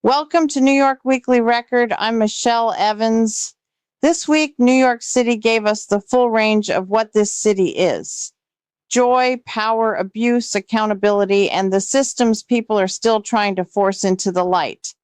Welcome to New York Weekly Record. I'm Michele Evans. This week, New York City gave us the full range of what this city is. Joy, power, abuse, accountability, and the systems people are still trying to force into the light.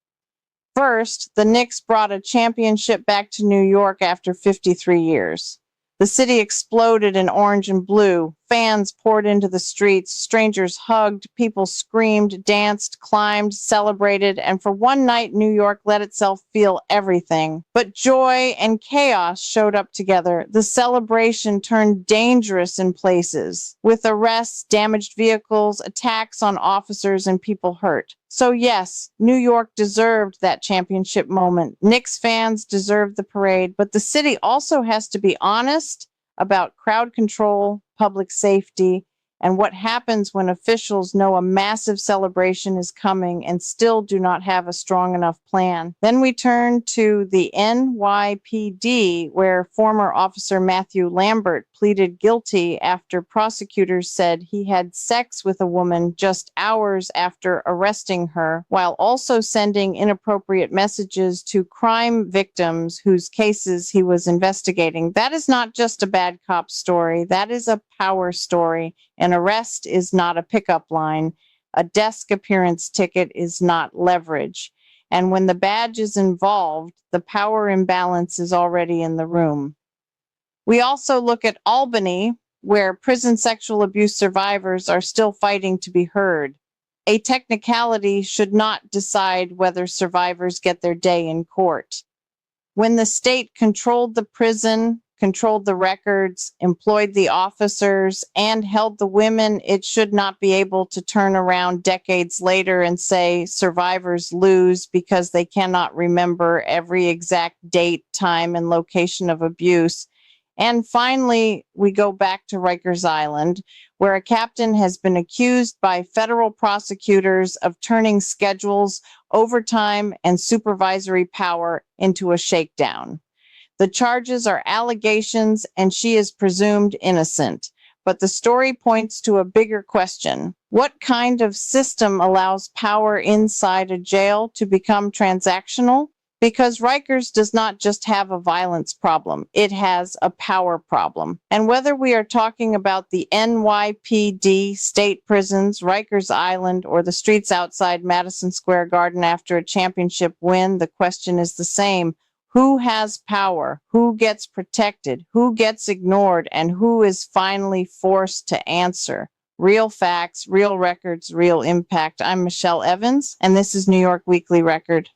First, the Knicks brought a championship back to New York after 53 years. The city exploded in orange and blue. Fans poured into the streets. Strangers hugged. People screamed, danced, climbed, celebrated. And for one night, New York let itself feel everything. But joy and chaos showed up together. The celebration turned dangerous in places, with arrests, damaged vehicles, attacks on officers, and people hurt. So yes, New York deserved that championship moment. Knicks fans deserved the parade, but the city also has to be honest about crowd control, public safety, and what happens when officials know a massive celebration is coming and still do not have a strong enough plan. Then we turn to the NYPD, where former Officer Matthew Lambert pleaded guilty after prosecutors said he had sex with a woman just hours after arresting her, while also sending inappropriate messages to crime victims whose cases he was investigating. That is not just a bad cop story. That is a power story. An arrest is not a pickup line. A desk appearance ticket is not leverage. And when the badge is involved, the power imbalance is already in the room. We also look at Albany, where prison sexual abuse survivors are still fighting to be heard. A technicality should not decide whether survivors get their day in court. When the state controlled the prison, controlled the records, employed the officers, and held the women, it should not be able to turn around decades later and say survivors lose because they cannot remember every exact date, time, and location of abuse. And finally, we go back to Rikers Island, where a captain has been accused by federal prosecutors of turning schedules, overtime, and supervisory power into a shakedown. The charges are allegations, and she is presumed innocent. But the story points to a bigger question. What kind of system allows power inside a jail to become transactional? Because Rikers does not just have a violence problem, it has a power problem. And whether we are talking about the NYPD, state prisons, Rikers Island, or the streets outside Madison Square Garden after a championship win, the question is the same. Who has power? Who gets protected? Who gets ignored? And who is finally forced to answer? Real facts, real records, real impact. I'm Michele Evans, and this is New York Weekly Record.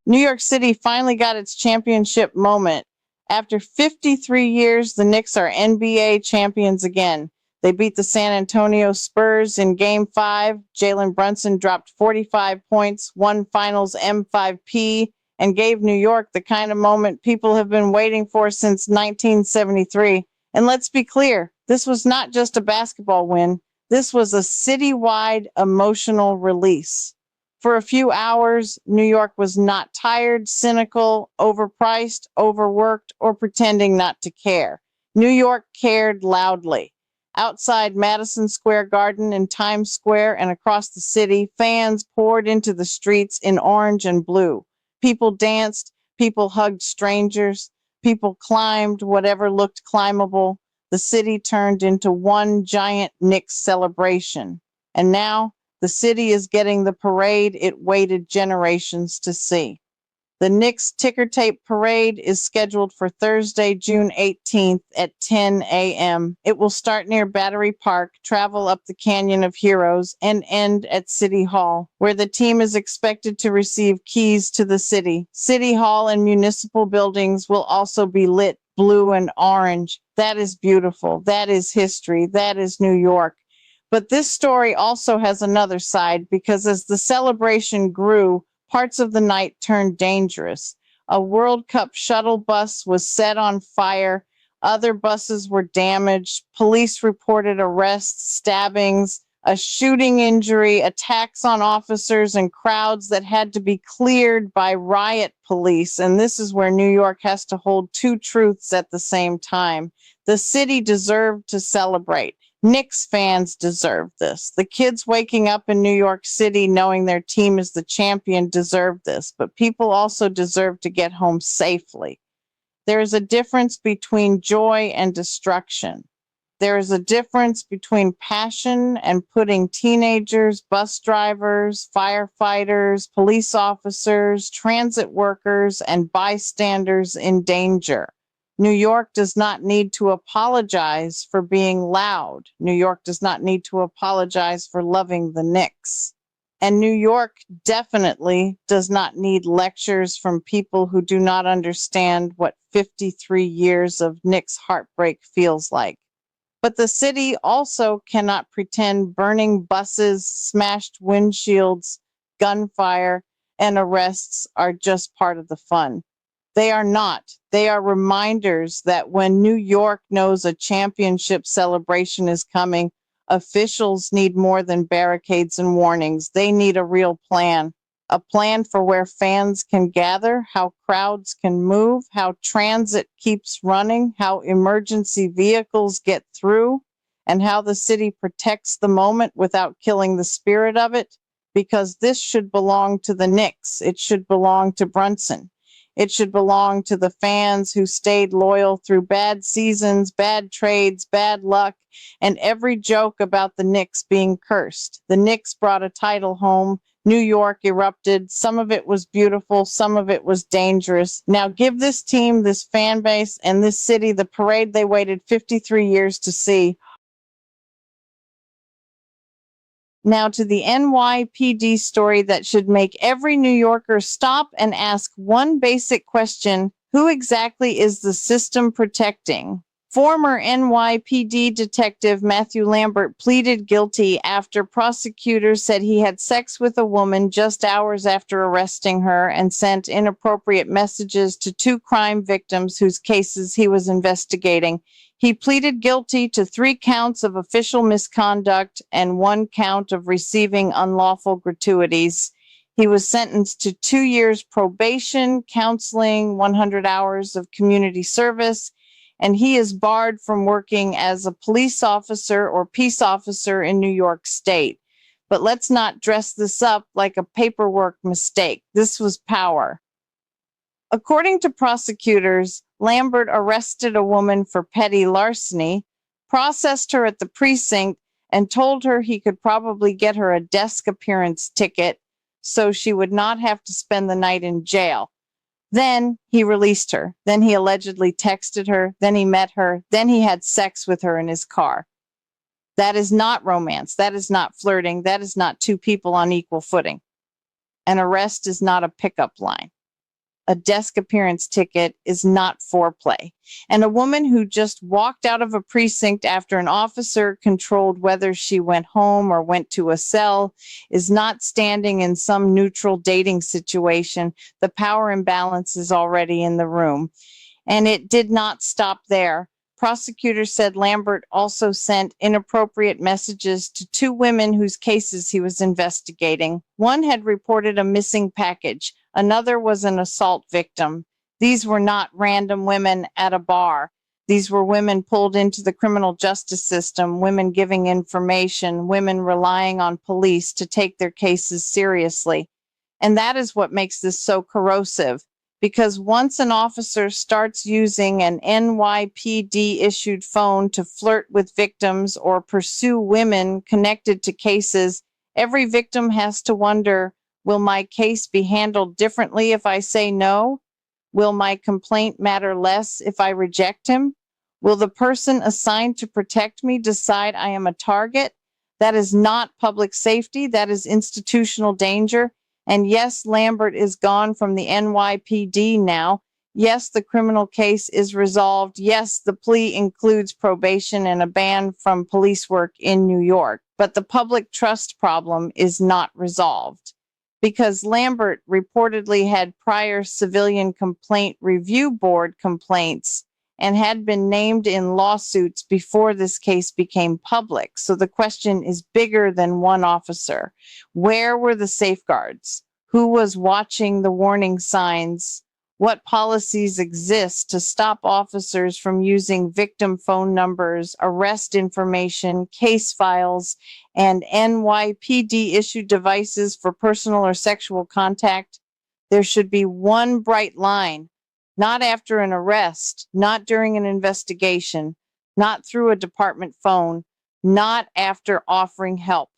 New York City finally got its championship moment. After 53 years, the Knicks are NBA champions again. They beat the San Antonio Spurs in Game 5. Jalen Brunson dropped 45 points, won Finals M5P, and gave New York the kind of moment people have been waiting for since 1973. And let's be clear, this was not just a basketball win. This was a citywide emotional release. For a few hours, New York was not tired, cynical, overpriced, overworked, or pretending not to care. New York cared loudly. Outside Madison Square Garden in Times Square and across the city, fans poured into the streets in orange and blue. People danced, people hugged strangers, people climbed whatever looked climbable. The city turned into one giant Knicks celebration. And now the city is getting the parade it waited generations to see. The Knicks ticker tape parade is scheduled for Thursday, June 18th at 10 a.m. It will start near Battery Park, travel up the Canyon of Heroes, and end at City Hall, where the team is expected to receive keys to the city. City Hall and municipal buildings will also be lit blue and orange. That is beautiful. That is history. That is New York. But this story also has another side, because as the celebration grew, parts of the night turned dangerous. A World Cup shuttle bus was set on fire. Other buses were damaged. Police reported arrests, stabbings. a shooting injury, attacks on officers, and crowds that had to be cleared by riot police. And this is where New York has to hold two truths at the same time. The city deserved to celebrate. Knicks fans deserve this. The kids waking up in New York City knowing their team is the champion deserve this, but people also deserve to get home safely. There is a difference between joy and destruction. There is a difference between passion and putting teenagers, bus drivers, firefighters, police officers, transit workers, and bystanders in danger. New York does not need to apologize for being loud. New York does not need to apologize for loving the Knicks. And New York definitely does not need lectures from people who do not understand what 53 years of Knicks heartbreak feels like. But the city also cannot pretend burning buses, smashed windshields, gunfire, and arrests are just part of the fun. They are not. They are reminders that when New York knows a championship celebration is coming, officials need more than barricades and warnings. They need a real plan. A plan for where fans can gather, how crowds can move, how transit keeps running, how emergency vehicles get through, and how the city protects the moment without killing the spirit of it. Because this should belong to the Knicks. It should belong to Brunson. It should belong to the fans who stayed loyal through bad seasons, bad trades, bad luck, and every joke about the Knicks being cursed. The Knicks brought a title home. New York erupted. Some of it was beautiful. Some of it was dangerous. Now give this team, this fan base, and this city the parade they waited 53 years to see. Now to the NYPD story that should make every New Yorker stop and ask one basic question: who exactly is the system protecting? Former NYPD detective Matthew Lambert pleaded guilty after prosecutors said he had sex with a woman just hours after arresting her and sent inappropriate messages to two crime victims whose cases he was investigating. He pleaded guilty to 3 counts of official misconduct and 1 count of receiving unlawful gratuities. He was sentenced to 2 years probation, counseling, 100 hours of community service, and he is barred from working as a police officer or peace officer in New York State. But let's not dress this up like a paperwork mistake. This was power. According to prosecutors, Lambert arrested a woman for petty larceny, processed her at the precinct, and told her he could probably get her a desk appearance ticket so she would not have to spend the night in jail. Then he released her. Then he allegedly texted her. Then he met her. Then he had sex with her in his car. That is not romance. That is not flirting. That is not two people on equal footing. An arrest is not a pickup line. A desk appearance ticket is not foreplay. And a woman who just walked out of a precinct after an officer controlled whether she went home or went to a cell is not standing in some neutral dating situation. The power imbalance is already in the room. And it did not stop there. Prosecutors said Lambert also sent inappropriate messages to 2 women whose cases he was investigating. One had reported a missing package. Another was an assault victim. These were not random women at a bar. These were women pulled into the criminal justice system, women giving information, women relying on police to take their cases seriously. And that is what makes this so corrosive. Because once an officer starts using an NYPD-issued phone to flirt with victims or pursue women connected to cases, every victim has to wonder, will my case be handled differently if I say no? Will my complaint matter less if I reject him? Will the person assigned to protect me decide I am a target? That is not public safety. That is institutional danger. And yes, Lambert is gone from the NYPD now. Yes, the criminal case is resolved. Yes, the plea includes probation and a ban from police work in New York. But the public trust problem is not resolved because Lambert reportedly had prior civilian complaint review board complaints and had been named in lawsuits before this case became public. So the question is bigger than one officer. Where were the safeguards? Who was watching the warning signs? What policies exist to stop officers from using victim phone numbers, arrest information, case files, and NYPD issued devices for personal or sexual contact? There should be one bright line, not after an arrest, not during an investigation, not through a department phone, not after offering help,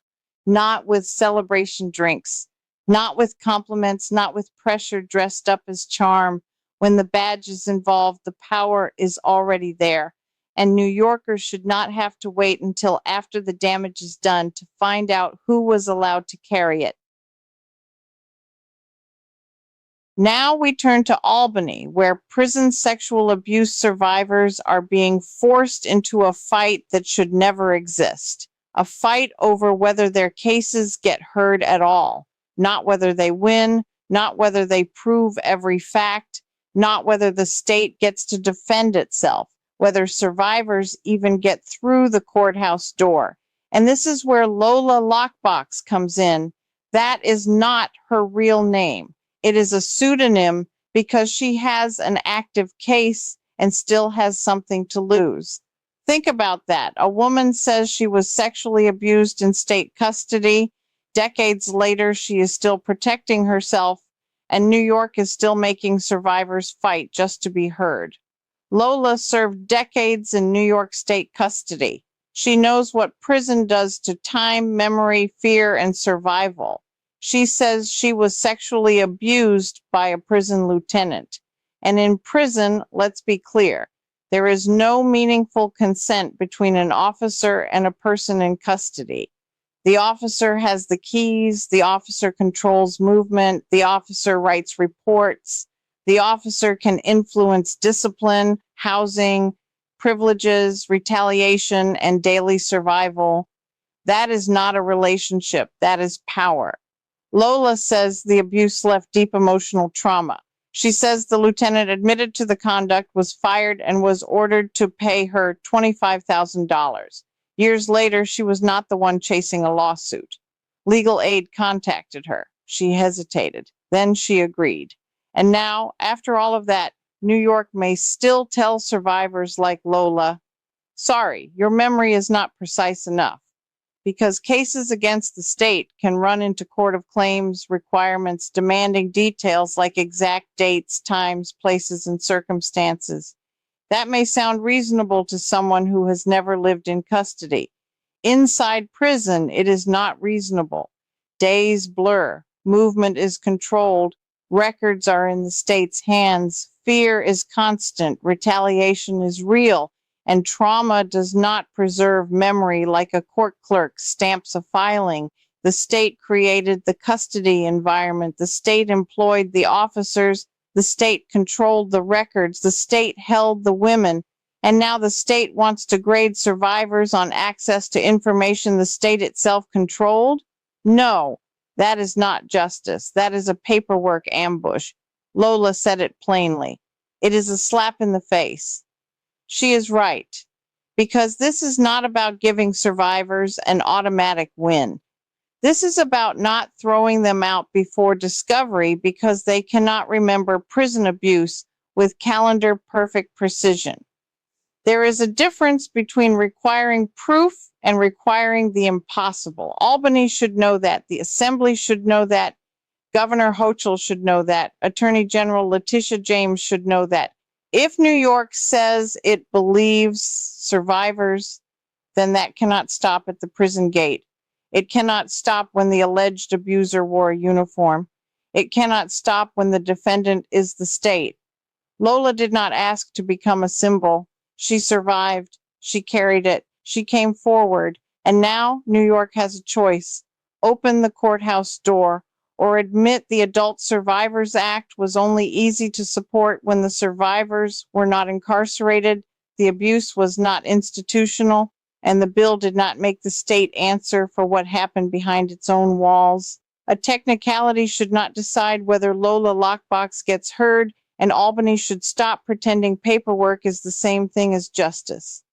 not with celebration drinks, not with compliments, not with pressure dressed up as charm. When the badge is involved, the power is already there. And New Yorkers should not have to wait until after the damage is done to find out who was allowed to carry it. Now we turn to Albany, where prison sexual abuse survivors are being forced into a fight that should never exist. A fight over whether their cases get heard at all, not whether they win, not whether they prove every fact, not whether the state gets to defend itself, whether survivors even get through the courthouse door. And this is where Lola Lockbox comes in. That is not her real name. It is a pseudonym because she has an active case and still has something to lose. Think about that. A woman says she was sexually abused in state custody. Decades later, she is still protecting herself, and New York is still making survivors fight just to be heard. Lola served decades in New York state custody. She knows what prison does to time, memory, fear, and survival. She says she was sexually abused by a prison lieutenant. And in prison, let's be clear, there is no meaningful consent between an officer and a person in custody. The officer has the keys, the officer controls movement, the officer writes reports, the officer can influence discipline, housing, privileges, retaliation, and daily survival. That is not a relationship, that is power. Lola says the abuse left deep emotional trauma. She says the lieutenant admitted to the conduct, was fired, and was ordered to pay her $25,000. Years later, she was not the one chasing a lawsuit. Legal aid contacted her. She hesitated. Then she agreed. And now, after all of that, New York may still tell survivors like Lola, sorry, your memory is not precise enough. Because cases against the state can run into court of claims requirements demanding details like exact dates, times, places, and circumstances. That may sound reasonable to someone who has never lived in custody. Inside prison, it is not reasonable. Days blur, movement is controlled, records are in the state's hands, fear is constant, retaliation is real, and trauma does not preserve memory like a court clerk stamps a filing. The state created the custody environment. The state employed the officers. The state controlled the records. The state held the women. And now the state wants to grade survivors on access to information the state itself controlled? No, that is not justice. That is a paperwork ambush. Lola said it plainly. It is a slap in the face. She is right, because this is not about giving survivors an automatic win. This is about not throwing them out before discovery because they cannot remember prison abuse with calendar perfect precision. There is a difference between requiring proof and requiring the impossible. Albany should know that. The Assembly should know that. Governor Hochul should know that. Attorney General Letitia James should know that. If New York says it believes survivors, then that cannot stop at the prison gate. It cannot stop when the alleged abuser wore a uniform. It cannot stop when the defendant is the state. Lola did not ask to become a symbol. She survived. She carried it. She came forward. And now New York has a choice. Open the courthouse door, or admit the Adult Survivors Act was only easy to support when the survivors were not incarcerated, the abuse was not institutional, and the bill did not make the state answer for what happened behind its own walls. A technicality should not decide whether Lola Lockbox gets heard. and Albany should stop pretending paperwork is the same thing as justice.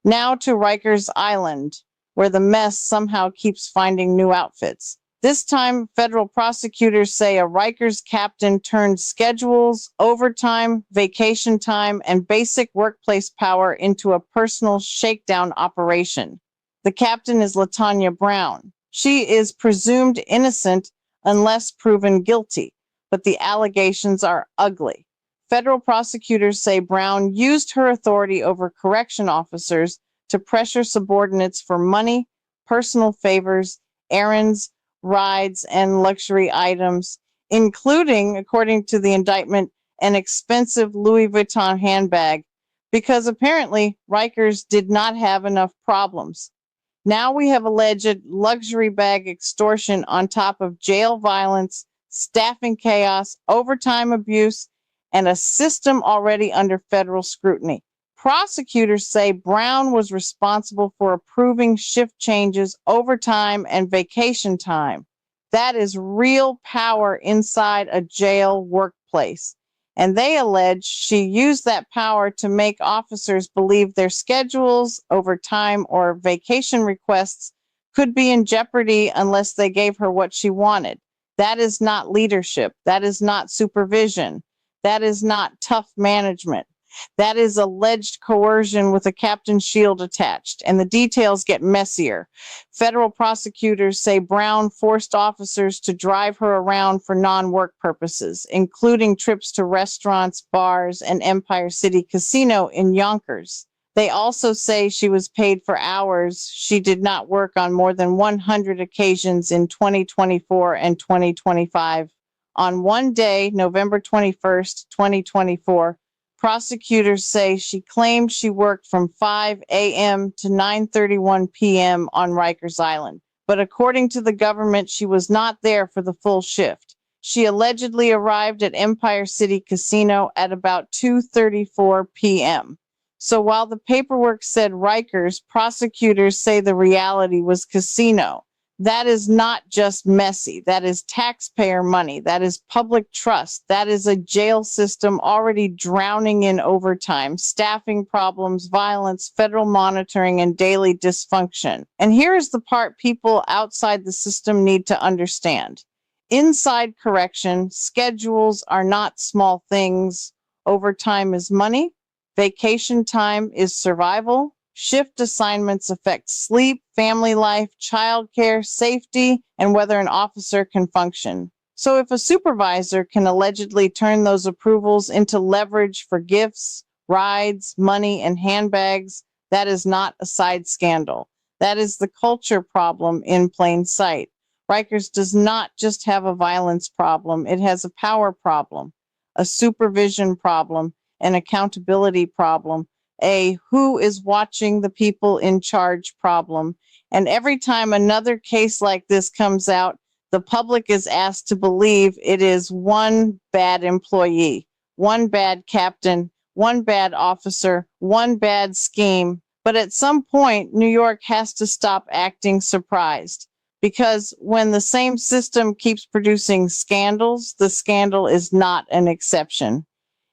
Now to Rikers Island, where the mess somehow keeps finding new outfits. This time, federal prosecutors say a Rikers captain turned schedules, overtime, vacation time, and basic workplace power into a personal shakedown operation. The captain is LaTanya Brown. She is presumed innocent unless proven guilty, but the allegations are ugly. Federal prosecutors say Brown used her authority over correction officers to pressure subordinates for money, personal favors, errands, rides, and luxury items, including, according to the indictment, an expensive Louis Vuitton handbag, because apparently Rikers did not have enough problems. Now we have alleged luxury bag extortion on top of jail violence, staffing chaos, overtime abuse, and a system already under federal scrutiny. Prosecutors say Brown was responsible for approving shift changes, overtime, and vacation time. That is real power inside a jail workplace. And they allege she used that power to make officers believe their schedules, overtime, or vacation requests could be in jeopardy unless they gave her what she wanted. That is not leadership. That is not supervision. That is not tough management. That is alleged coercion with a captain's shield attached, and the details get messier. Federal prosecutors say Brown forced officers to drive her around for non-work purposes, including trips to restaurants, bars, and Empire City Casino in Yonkers. They also say she was paid for hours she did not work on more than 100 occasions in 2024 and 2025. On one day, November 21st, 2024, prosecutors say she claimed she worked from 5 a.m. to 9:31 p.m. on Rikers Island. But according to the government, she was not there for the full shift. She allegedly arrived at Empire City Casino at about 2:34 p.m. So while the paperwork said Rikers, prosecutors say the reality was casino. That is not just messy. That is taxpayer money. That is public trust. That is a jail system already drowning in overtime, staffing problems, violence, federal monitoring, and daily dysfunction. And here is the part people outside the system need to understand. Inside correction, schedules are not small things. Overtime is money. Vacation time is survival. Shift assignments affect sleep, family life, childcare, safety, and whether an officer can function. So if a supervisor can allegedly turn those approvals into leverage for gifts, rides, money, and handbags, that is not a side scandal. That is the culture problem in plain sight. Rikers does not just have a violence problem. It has a power problem, a supervision problem, an accountability problem, a who is watching the people in charge problem. And every time another case like this comes out, the public is asked to believe it is one bad employee, one bad captain, one bad officer, one bad scheme. But at some point, New York has to stop acting surprised. Because when the same system keeps producing scandals, the scandal is not an exception.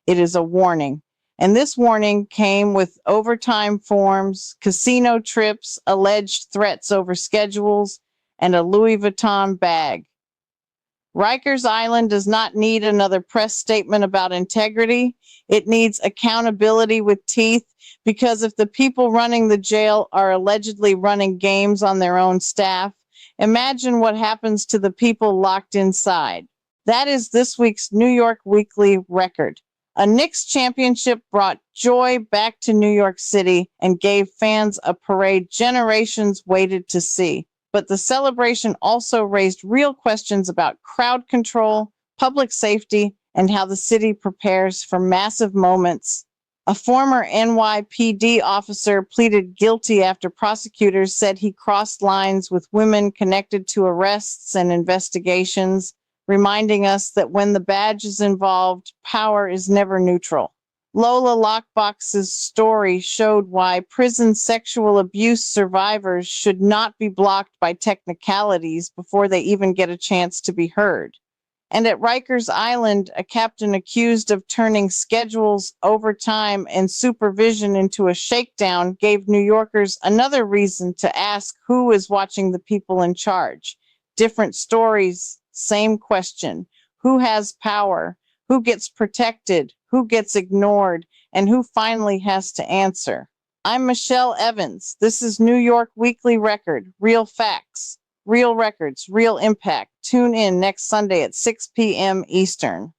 It is a warning. And this warning came with overtime forms, casino trips, alleged threats over schedules, and a Louis Vuitton bag. Rikers Island does not need another press statement about integrity. It needs accountability with teeth, because if the people running the jail are allegedly running games on their own staff, imagine what happens to the people locked inside. That is this week's New York Weekly Record. A Knicks championship brought joy back to New York City and gave fans a parade generations waited to see. But the celebration also raised real questions about crowd control, public safety, and how the city prepares for massive moments. A former NYPD officer pleaded guilty after prosecutors said he crossed lines with women connected to arrests and investigations, reminding us that when the badge is involved, power is never neutral. Lola Lockbox's story showed why prison sexual abuse survivors should not be blocked by technicalities before they even get a chance to be heard. And at Rikers Island, a captain accused of turning schedules, overtime, and supervision into a shakedown gave New Yorkers another reason to ask who is watching the people in charge. Different stories, same question. Who has power? Who gets protected? Who gets ignored? And who finally has to answer? I'm Michele Evans. This is New York Weekly Record, real facts. Real records, real impact. Tune in next Sunday at 6 p.m. Eastern.